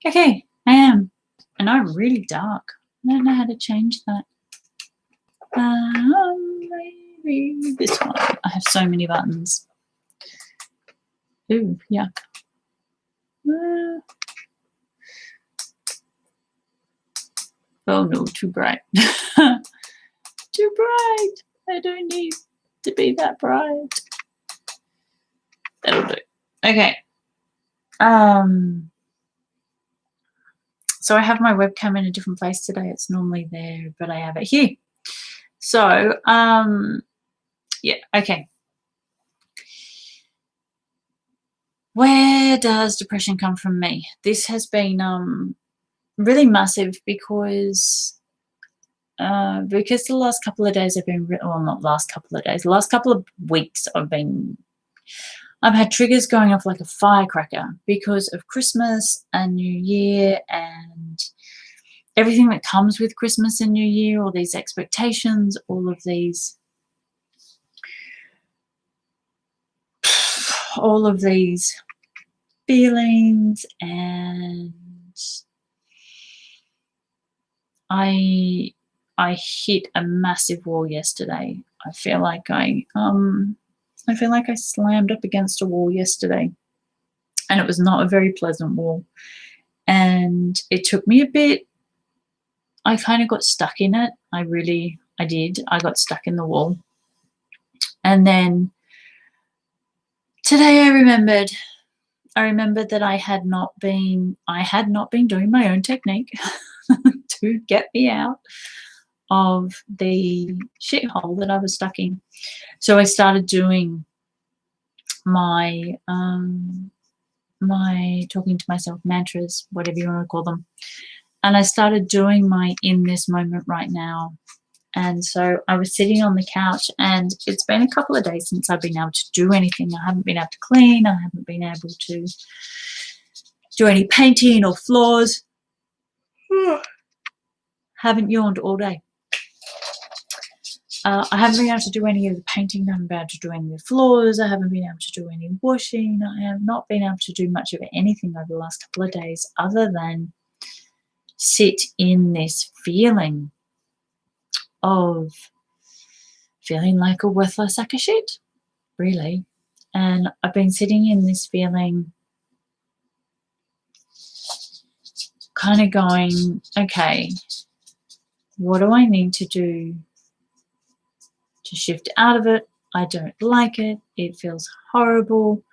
Okay, I am. And I'm really dark. I don't know how to change that. Maybe this one. I have so many buttons. Ooh, yuck. Oh no, too bright. Too bright. I don't need to be that bright. That'll do. Okay. So I have my webcam in a different place today. It's normally there, but I have it here. So, yeah, okay. Where does depression come from me? This has been really massive because the last couple of days I've been, well, not last couple of days, the last couple of weeks I've had triggers going off like a firecracker because of Christmas and New Year and everything that comes with Christmas and New Year, all these expectations, all of these feelings, and I hit a massive wall yesterday. I feel like I slammed up against a wall yesterday, and it was not a very pleasant wall. And it took me a bit. I kind of got stuck in it. I did. I got stuck in the wall. And then today I remembered that I had not been doing my own technique to get me out of the shithole that I was stuck in. So I started doing my talking to myself mantras, whatever you want to call them. And I started doing my in this moment right now. And so I was sitting on the couch, and it's been a couple of days since I've been able to do anything. I haven't been able to clean. I haven't been able to do any painting or floors. Haven't yawned all day. I haven't been able to do any of the painting. I haven't been able to do any of the floors. I haven't been able to do any washing. I have not been able to do much of anything over the last couple of days other than sit in this feeling of feeling like a worthless sack of shit, really. And I've been sitting in this feeling, kind of going, okay, what do I need to do to shift out of it? I don't like it. It feels horrible.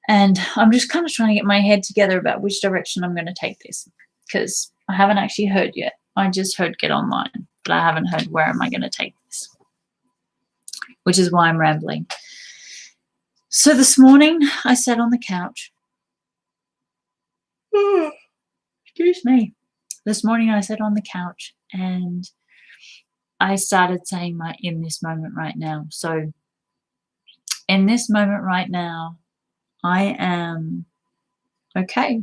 And I'm just kind of trying to get my head together about which direction I'm going to take this, because I haven't actually heard yet. I just heard get online, but I haven't heard where am I going to take this, which is why I'm rambling. So this morning I sat on the couch. Excuse me. This morning I sat on the couch and I started saying my in this moment right now. So in this moment right now, I am okay,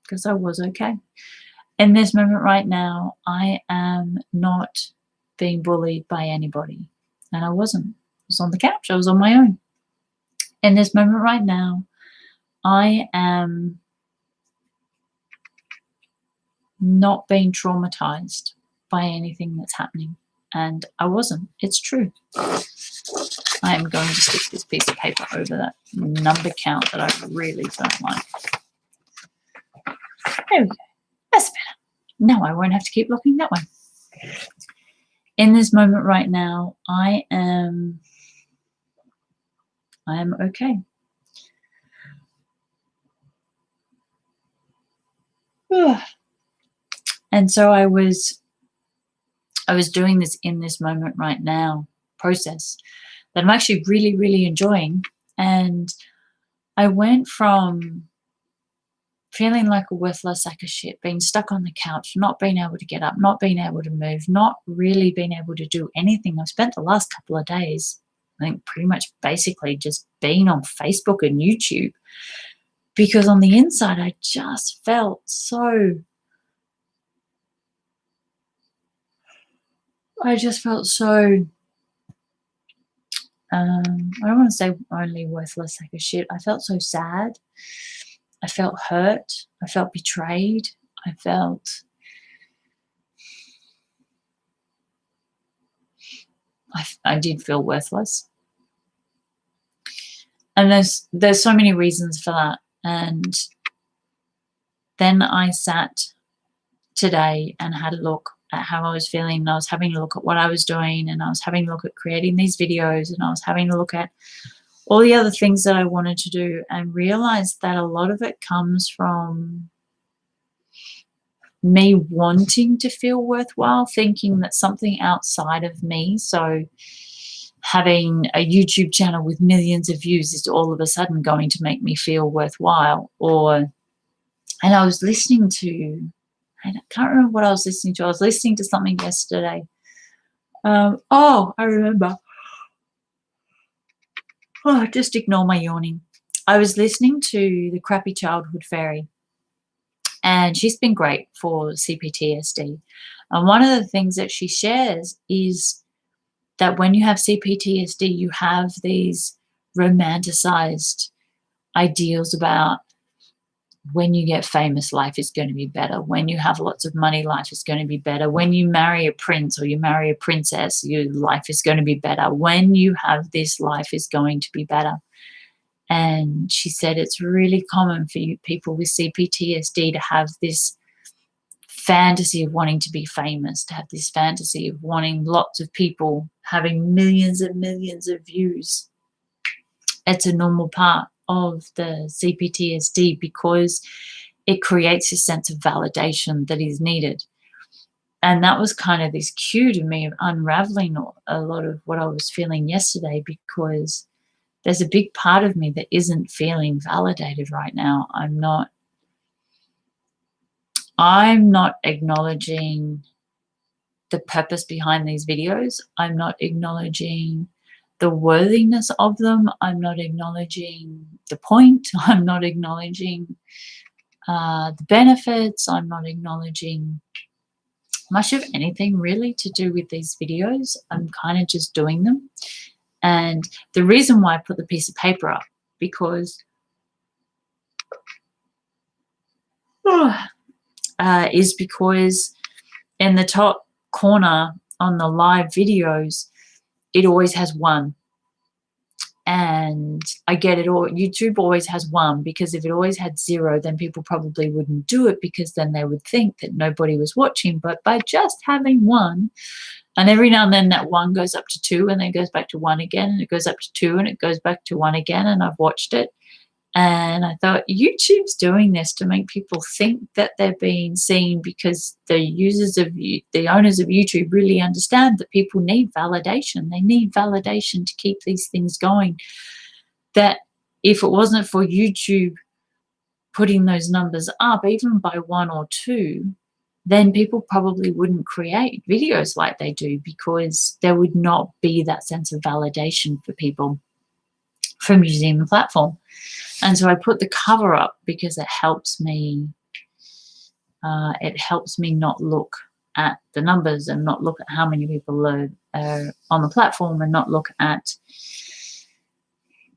because I was okay. In this moment right now, I am not being bullied by anybody. And I wasn't. I was on the couch. I was on my own. In this moment right now, I am not being traumatized by anything that's happening. And I wasn't. It's true. I am going to stick this piece of paper over that number count that I really don't like. There we go. That's better. Now I won't have to keep looking that way. In this moment right now, I am okay. And so I was doing this in this moment right now process that I'm actually really, really enjoying. And I went from feeling like a worthless sack of shit, being stuck on the couch, not being able to get up, not being able to move, not really being able to do anything. I've spent the last couple of days, I think, pretty much basically just being on Facebook and YouTube, because on the inside I just felt so, I don't want to say only worthless sack of shit. I felt so sad. I felt hurt. I felt betrayed. I did feel worthless. And there's so many reasons for that. And then I sat today and had a look at how I was feeling, and I was having a look at what I was doing, and I was having a look at creating these videos, and I was having a look at all the other things that I wanted to do, and realized that a lot of it comes from me wanting to feel worthwhile, thinking that something outside of me, so having a YouTube channel with millions of views, is all of a sudden going to make me feel worthwhile. And I was listening to, I can't remember what I was listening to. I was listening to something yesterday. I remember. Oh, just ignore my yawning. I was listening to the Crappy Childhood Fairy, and she's been great for CPTSD. And one of the things that she shares is that when you have CPTSD, you have these romanticized ideals about when you get famous, life is going to be better. When you have lots of money, life is going to be better. When you marry a prince or you marry a princess, your life is going to be better. When you have this, life is going to be better. And she said it's really common for you people with CPTSD to have this fantasy of wanting to be famous, to have this fantasy of wanting lots of people having millions and millions of views. It's a normal part of the CPTSD because it creates a sense of validation that is needed. And that was kind of this cue to me of unraveling a lot of what I was feeling yesterday, because there's a big part of me that isn't feeling validated right now. I'm not acknowledging the purpose behind these videos. I'm not acknowledging the worthiness of them. I'm not acknowledging the point. I'm not acknowledging the benefits. I'm not acknowledging much of anything really to do with these videos. I'm kind of just doing them. And the reason why I put the piece of paper up, because is because in the top corner on the live videos, it always has 1. And I get it all. YouTube always has 1, because if it always had 0, then people probably wouldn't do it, because then they would think that nobody was watching. But by just having 1, and every now and then that 1 goes up to 2, and then goes back to 1 again, and it goes up to 2, and it goes back to 1 again, and I've watched it. And I thought, YouTube's doing this to make people think that they're being seen, because the owners of YouTube really understand that people need validation. They need validation to keep these things going. That if it wasn't for YouTube putting those numbers up, even by 1 or 2, then people probably wouldn't create videos like they do, because there would not be that sense of validation for people from using the platform. And so I put the cover up because it helps me. It helps me not look at the numbers, and not look at how many people are on the platform, and not look at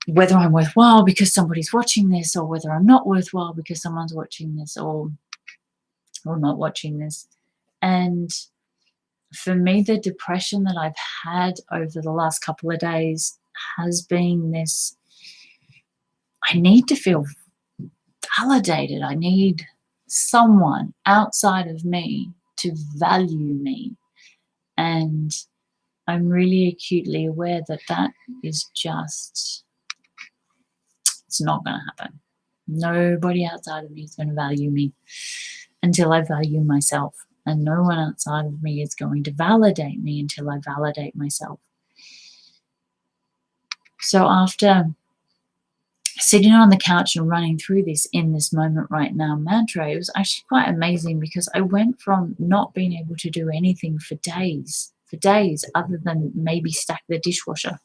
whether I'm worthwhile because somebody's watching this, or whether I'm not worthwhile because someone's watching this, or not watching this. And for me, the depression that I've had over the last couple of days has been this: I need to feel validated. I need someone outside of me to value me. And I'm really acutely aware that that is just, it's not going to happen. Nobody outside of me is going to value me until I value myself. And no one outside of me is going to validate me until I validate myself. So after sitting on the couch and running through this in this moment right now mantra, it was actually quite amazing, because I went from not being able to do anything for days, other than maybe stack the dishwasher.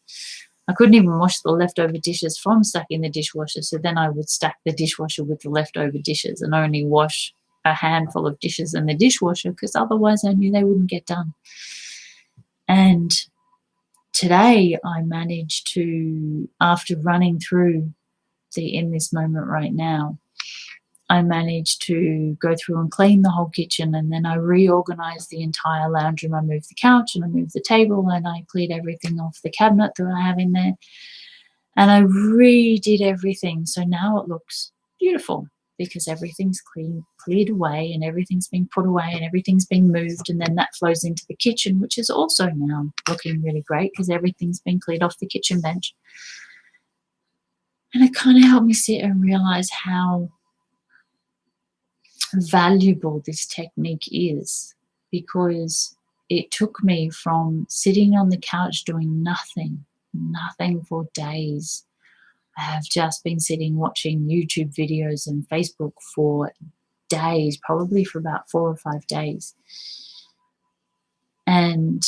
I couldn't even wash the leftover dishes from stacking the dishwasher, so then I would stack the dishwasher with the leftover dishes and only wash a handful of dishes in the dishwasher, because otherwise I knew they wouldn't get done. And today I managed to, after running through in this moment right now, I managed to go through and clean the whole kitchen, and then I reorganized the entire lounge room. I moved the couch and I moved the table and I cleared everything off the cabinet that I have in there. And I redid everything. So now it looks beautiful because everything's cleared away, and everything's been put away, and everything's been moved. And then that flows into the kitchen, which is also now looking really great because everything's been cleared off the kitchen bench. And it kind of helped me sit and realize how valuable this technique is, because it took me from sitting on the couch doing nothing for days. I have just been sitting watching YouTube videos and Facebook for days, probably for about 4 or 5 days. And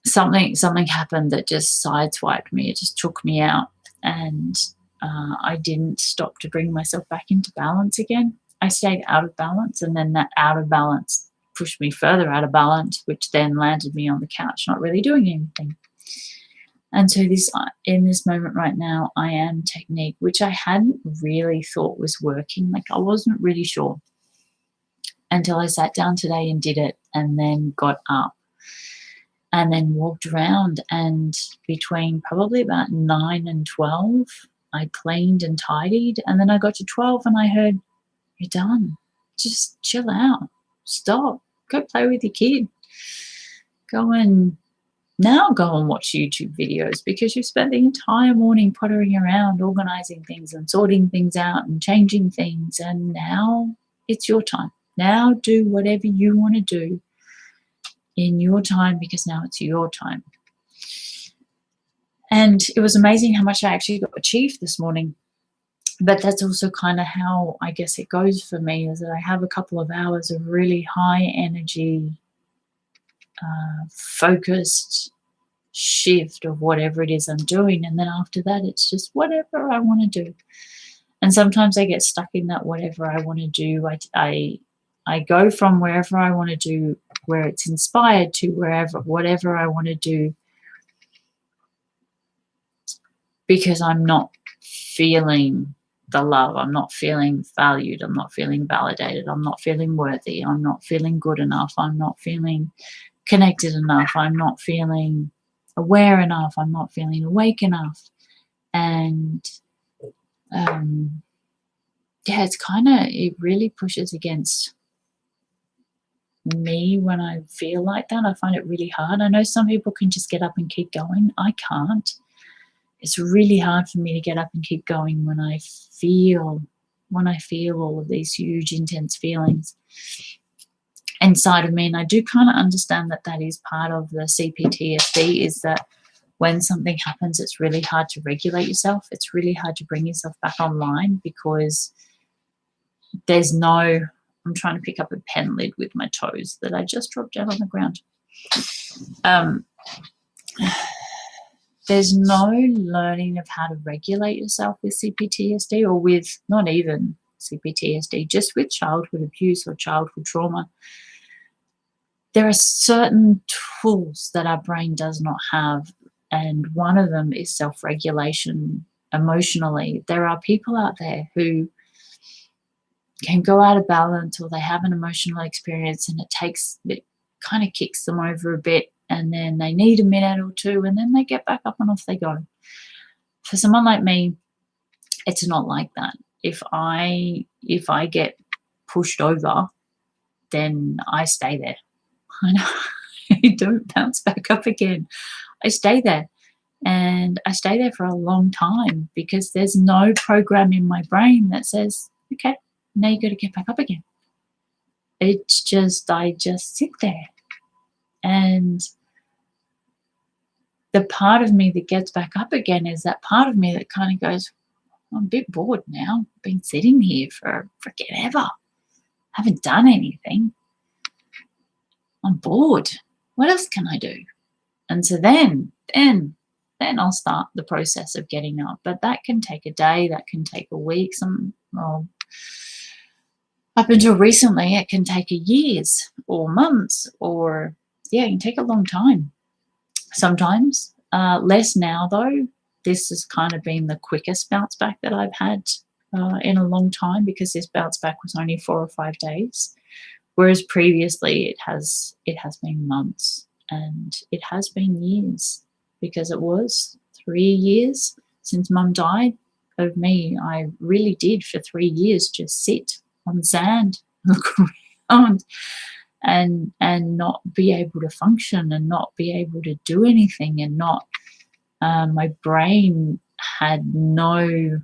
something happened that just sideswiped me. It just took me out, and I didn't stop to bring myself back into balance again. I stayed out of balance, and then that out of balance pushed me further out of balance, which then landed me on the couch, not really doing anything. And so in this moment right now, I am technique, which I hadn't really thought was working. Like, I wasn't really sure until I sat down today and did it, and then got up and then walked around. And between probably about 9 and 12, I cleaned and tidied. And then I got to 12 and I heard, "You're done. Just chill out. Stop. Go play with your kid. Go and watch YouTube videos, because you've spent the entire morning pottering around, organizing things and sorting things out and changing things. And now it's your time. Now do whatever you want to do in your time, because now it's your time." And it was amazing how much I actually got achieved this morning. But that's also kind of how I guess it goes for me, is that I have a couple of hours of really high energy, focused shift of whatever it is I'm doing. And then after that, it's just whatever I want to do. And sometimes I get stuck in that whatever I want to do. I go from wherever I want to do, where it's inspired, to whatever I want to do, because I'm not feeling the love. I'm not feeling valued. I'm not feeling validated. I'm not feeling worthy. I'm not feeling good enough. I'm not feeling connected enough. I'm not feeling aware enough. I'm not feeling awake enough. And it really pushes against me when I feel like that. I find it really hard. I know some people can just get up and keep going. I can't. It's really hard for me to get up and keep going when I feel all of these huge, intense feelings inside of me. And I do kind of understand that that is part of the CPTSD, is that when something happens, it's really hard to regulate yourself. It's really hard to bring yourself back online, because I'm trying to pick up a pen lid with my toes that I just dropped out on the ground. There's no learning of how to regulate yourself with CPTSD, or with not even CPTSD, just with childhood abuse or childhood trauma. There are certain tools that our brain does not have, and one of them is self-regulation emotionally. There are people out there who can go out of balance, or they have an emotional experience and it kind of kicks them over a bit, and then they need a minute or two, and then they get back up and off they go. For someone like me, it's not like that. If I get pushed over, then I stay there. I don't bounce back up again. I stay there, and I stay there for a long time, because there's no program in my brain that says, okay, now you got to get back up again. It's just, I just sit there. And the part of me that gets back up again is that part of me that kind of goes, I'm a bit bored now. I've been sitting here for freaking ever. Haven't done anything. I'm bored. What else can I do? And so then I'll start the process of getting up. But that can take a day, that can take a week, up until recently, it can take years or months, or it can take a long time. Sometimes, less now though. This has kind of been the quickest bounce back that I've had in a long time, because this bounce back was only 4 or 5 days, whereas previously it has been months, and it has been years, because it was 3 years since Mum died of me. I really did for 3 years just sit on the sand, look around, and not be able to function, and not be able to do anything, and not my brain had no,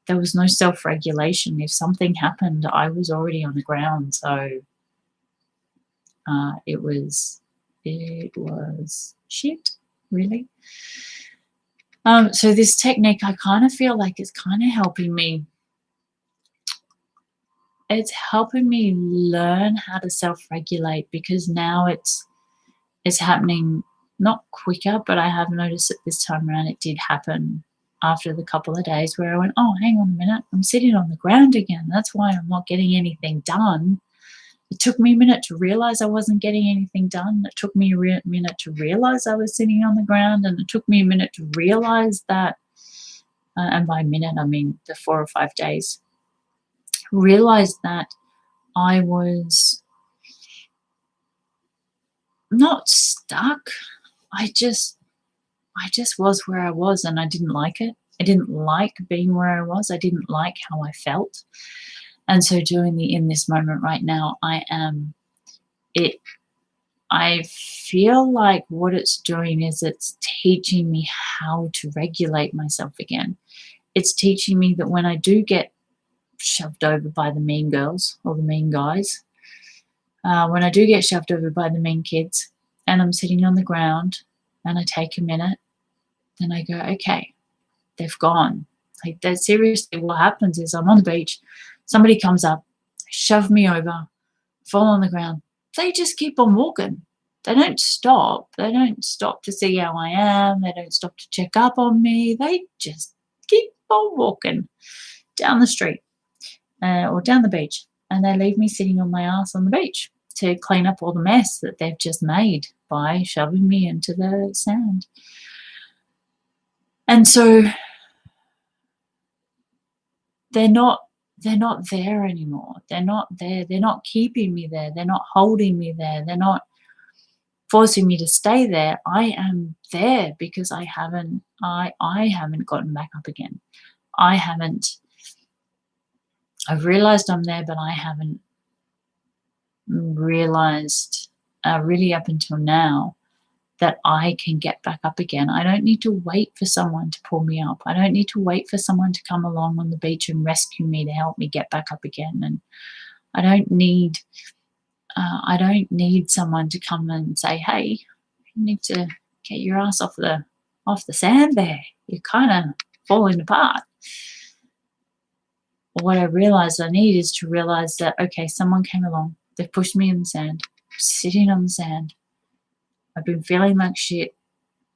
there was no self-regulation. If something happened, I was already on the ground. So it was shit, really. So this technique, I kind of feel like it's kind of helping me. It's helping me learn how to self-regulate, because now it's happening not quicker, but I have noticed that this time around it did happen after the couple of days where I went, oh, hang on a minute, I'm sitting on the ground again. That's why I'm not getting anything done. It took me a minute to realize I wasn't getting anything done. It took me a minute to realize I was sitting on the ground, and it took me a minute to realize that, and by minute I mean the 4 or 5 days, realized that I was not stuck. I just was where I was, and I didn't like it. I didn't like being where I was. I didn't like how I felt. And so doing the in this moment right now, I feel like what it's doing is it's teaching me how to regulate myself again. It's teaching me that when I do get shoved over by the mean girls or the mean guys, when I do get shoved over by the mean kids, and I'm sitting on the ground and I take a minute, then I go, okay, they've gone. Like, that seriously, what happens is I'm on the beach, somebody comes up, shove me over, fall on the ground. They just keep on walking. They don't stop. They don't stop to see how I am. They don't stop to check up on me. They just keep on walking down the street or down the beach, and they leave me sitting on my ass on the beach to clean up all the mess that they've just made by shoving me into the sand. And so they're not there anymore. They're not there. They're not keeping me there. They're not holding me there. They're not forcing me to stay there. I am there because I haven't gotten back up again. I've realized I'm there, but I haven't realized really up until now that I can get back up again. I don't need to wait for someone to pull me up. I don't need to wait for someone to come along on the beach and rescue me to help me get back up again. And I don't need someone to come and say, hey, you need to get your ass off the sand there. You're kind of falling apart. What I realized I need is to realize that, okay, someone came along, they've pushed me in the sand, I'm sitting on the sand, I've been feeling like shit.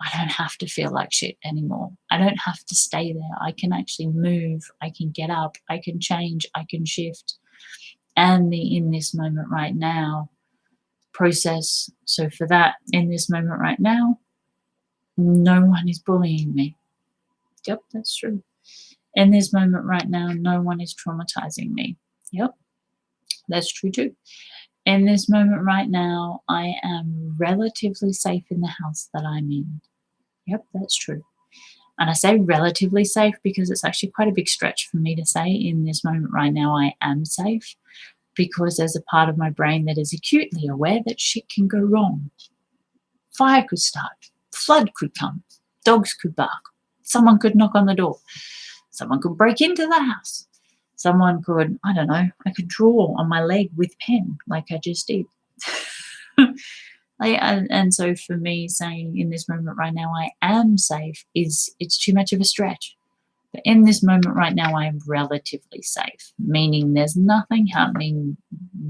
I don't have to feel like shit anymore. I don't have to stay there. I can actually move. I can get up. I can change. I can shift. And the in this moment right now process. So for that, in this moment right now, no one is bullying me. Yep, that's true. In this moment right now, no one is traumatizing me. Yep, that's true too. In this moment right now, I am relatively safe in the house that I'm in. Yep, that's true. And I say relatively safe because it's actually quite a big stretch for me to say in this moment right now I am safe, because there's a part of my brain that is acutely aware that shit can go wrong. Fire could start, flood could come, dogs could bark, someone could knock on the door, someone could break into the house, someone could, I don't know, I could draw on my leg with pen like I just did. And so for me, saying in this moment right now I am safe it's too much of a stretch. But in this moment right now I am relatively safe, meaning there's nothing happening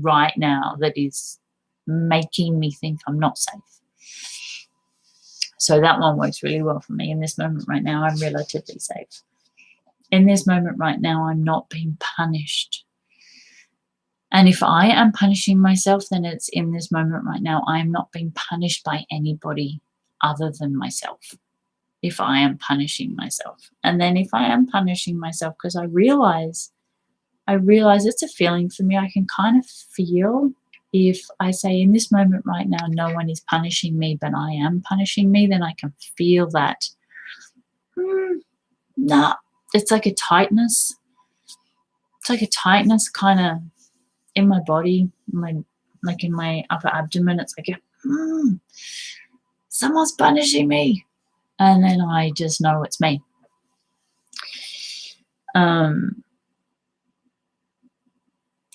right now that is making me think I'm not safe. So that one works really well for me. In this moment right now I'm relatively safe. In this moment right now I'm not being punished. And if I am punishing myself, then it's in this moment right now, I am not being punished by anybody other than myself. if I am punishing myself. And then if I am punishing myself, because I realize it's a feeling for me, I can kind of feel if I say in this moment right now, no one is punishing me, but I am punishing me, then I can feel that, nah, it's like a tightness. It's like a tightness kind of in my body, like in my upper abdomen. It's like, someone's punishing me. And then I just know it's me.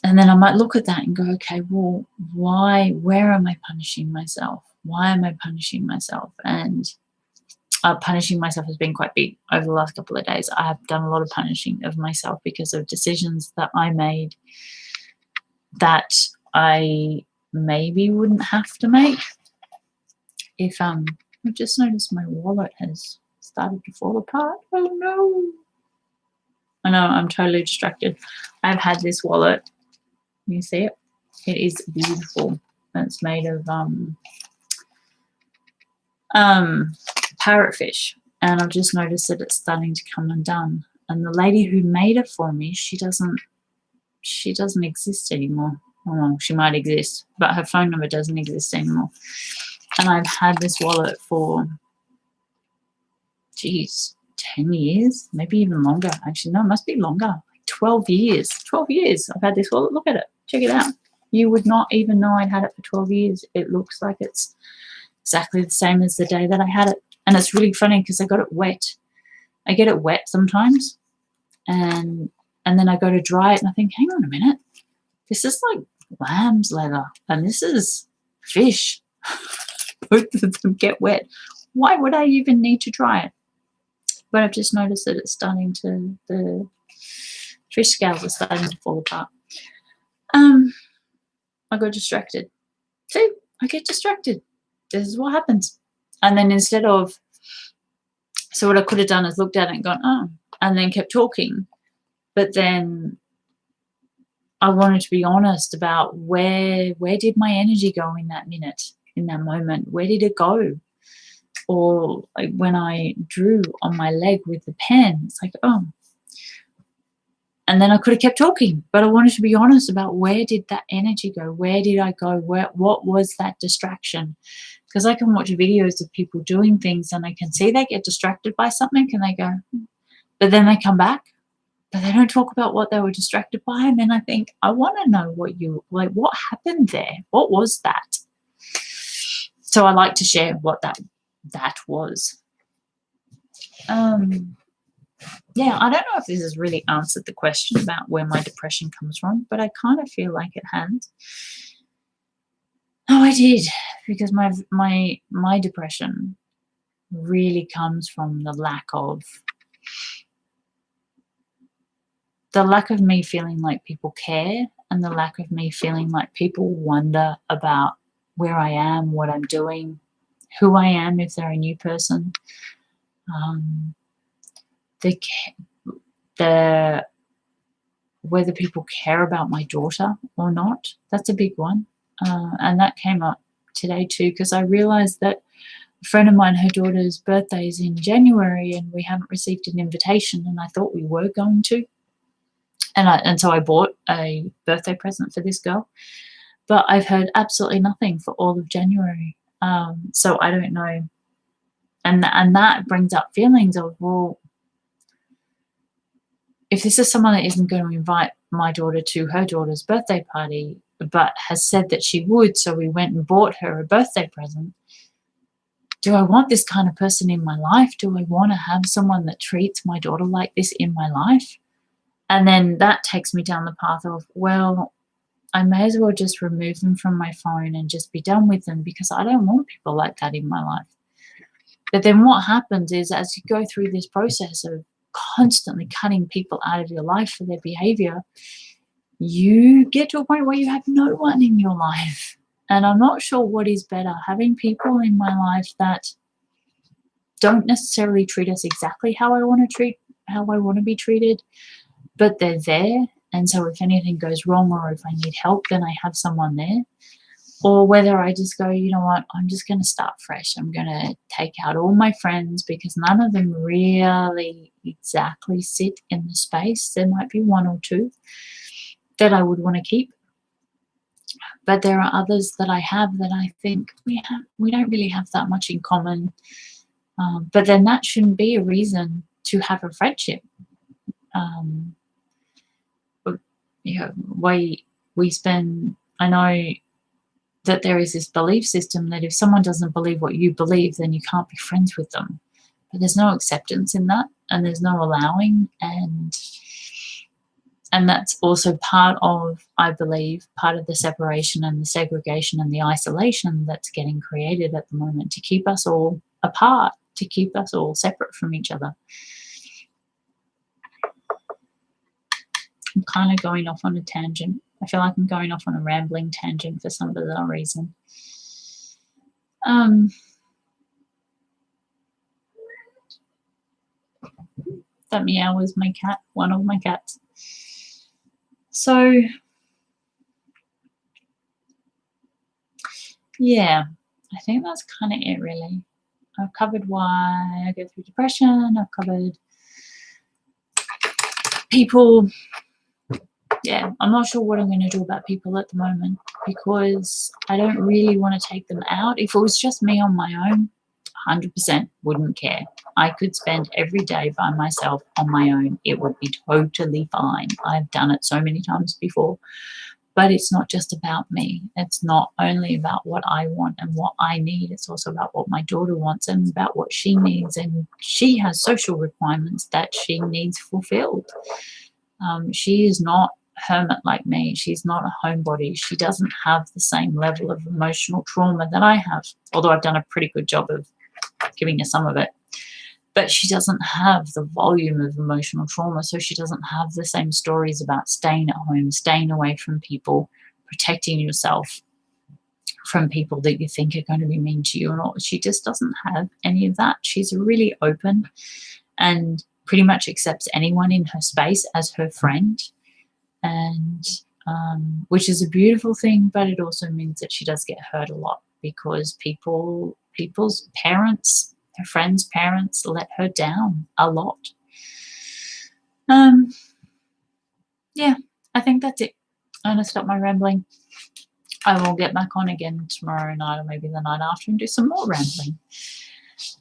And then I might look at that and go, okay, well, where am I punishing myself? Why am I punishing myself? And punishing myself has been quite big over the last couple of days. I have done a lot of punishing of myself because of decisions that I made that I maybe wouldn't have to make. If I've just noticed my wallet has started to fall apart. Oh no. I know, I'm totally distracted. I've had this wallet. You see it? It is beautiful. It's made of parrotfish, and I've just noticed that it's starting to come undone. And the lady who made it for me, she doesn't exist anymore. Well, she might exist, but her phone number doesn't exist anymore. And I've had this wallet for, geez, 10 years, maybe even longer. Actually, no, it must be longer. 12 years. 12 years I've had this wallet. Look at it. Check it out. You would not even know I'd had it for 12 years. It looks like it's exactly the same as the day that I had it. And it's really funny because I got it wet. I get it wet sometimes. And then I go to dry it and I think, hang on a minute. This is like lamb's leather and this is fish. Both of them get wet. Why would I even need to dry it? But I've just noticed that it's starting to, the fish scales are starting to fall apart. I got distracted. See, I get distracted. This is what happens. And then instead of, so what I could have done is looked at it and gone, oh, and then kept talking. But then I wanted to be honest about where did my energy go in that minute, in that moment? Where did it go? Or like when I drew on my leg with the pen, it's like, oh. And then I could have kept talking, but I wanted to be honest about where did that energy go? Where did I go? What was that distraction? Because I can watch videos of people doing things and I can see they get distracted by something and they go, but then they come back, but they don't talk about what they were distracted by. And then I think, I want to know what happened there? What was that? So I like to share what that was. Yeah, I don't know if this has really answered the question about where my depression comes from, but I kind of feel like it has. Oh, I did, because my depression really comes from the lack of me feeling like people care, and the lack of me feeling like people wonder about where I am, what I'm doing, who I am if they're a new person. Whether people care about my daughter or not, that's a big one. And that came up today too, because I realized that a friend of mine, her daughter's birthday is in January and we haven't received an invitation, and I thought we were going to. And so I bought a birthday present for this girl, but I've heard absolutely nothing for all of January. So I don't know. And that brings up feelings of, well, if this is someone that isn't going to invite my daughter to her daughter's birthday party, but has said that she would, so we went and bought her a birthday present, do I want this kind of person in my life? Do I want to have someone that treats my daughter like this in my life? And then that takes me down the path of, well, I may as well just remove them from my phone and just be done with them, because I don't want people like that in my life. But then what happens is, as you go through this process of constantly cutting people out of your life for their behavior, you get to a point where you have no one in your life. And I'm not sure what is better, having people in my life that don't necessarily treat us exactly how I want to be treated, but they're there. And so if anything goes wrong or if I need help, then I have someone there. or whether I just go, you know what, I'm just going to start fresh. I'm going to take out all my friends because none of them really exactly sit in the space. There might be one or two that I would want to keep, but there are others that I have that I think we don't really have that much in common. But then that shouldn't be a reason to have a friendship. You know, we spend, I know that there is this belief system that if someone doesn't believe what you believe, then you can't be friends with them. But there's no acceptance in that, and there's no allowing, and that's also part of, I believe, part of the separation and the segregation and the isolation that's getting created at the moment to keep us all apart, to keep us all separate from each other. I'm kind of going off on a tangent. I feel like I'm going off on a rambling tangent for some bizarre reason. That meow was my cat, one of my cats. So, yeah, I think that's kind of it, really. I've covered why I go through depression. I've covered people. Yeah, I'm not sure what I'm going to do about people at the moment because I don't really want to take them out. If it was just me on my own, 100% wouldn't care. I could spend every day by myself on my own. It would be totally fine. I've done it so many times before. But it's not just about me. It's not only about what I want and what I need. It's also about what my daughter wants and about what she needs. And she has social requirements that she needs fulfilled. She is not hermit like me. She's not a homebody. She doesn't have the same level of emotional trauma that I have, although I've done a pretty good job of giving her some of it. But she doesn't have the volume of emotional trauma, so she doesn't have the same stories about staying at home, staying away from people, protecting yourself from people that you think are going to be mean to you and all. She just doesn't have any of that. She's really open and pretty much accepts anyone in her space as her friend, and which is a beautiful thing, but it also means that she does get hurt a lot because people's parents, her friends' parents, let her down a lot. Yeah, I think that's it. I'm going to stop my rambling. I will get back on again tomorrow night or maybe the night after and do some more rambling.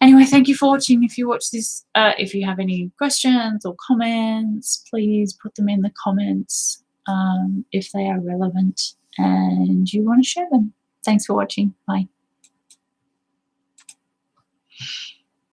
Anyway, thank you for watching. If you watch this, if you have any questions or comments, please put them in the comments if they are relevant and you want to share them. Thanks for watching. Bye.